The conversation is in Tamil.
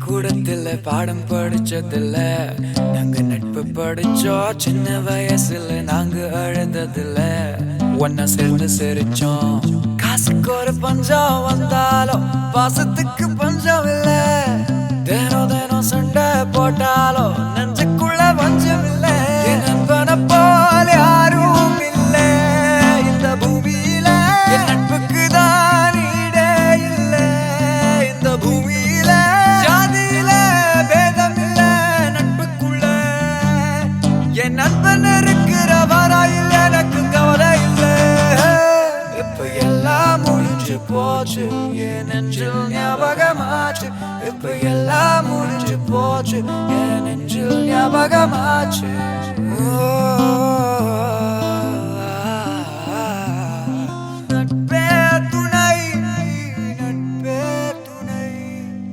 பள்ளிக்கூடத்துல பாடம் படிச்சதில்ல, நாங்க நட்பு படிச்சோம். சின்ன வயசுல நாங்க அழுததில்ல, ஒன்னா சேர்ந்து சிரிச்சோம். காசுக்கு ஒரு பஞ்சம் வந்தாலும் பாசத்துக்கு பஞ்சம் இல்ல. தினம் தினம் சண்டை போட்டாலும் நெஞ்சுக்குள்ள பஞ்சம் இல்ல. என் நண்பனை போல யாரும் இல்ல இந்த பூமியில. என் நட்புக்கு தான் ஈடே இல்ல இந்த பூமியில. ஜாதியில பேதம் இல்ல நட்புக்குள்ள. என் நண்பன் இருக்கிற வரையில் எனக்கு கவலை இல்ல. இப்ப எல்லாம் முடிஞ்சு போச்சு, என் நெஞ்சில் ஞாபகமாச்சு. இப்ப எல்லாம் முடிஞ்சு போச்சு, என் நெஞ்சில் ஞாபகமாச்சு.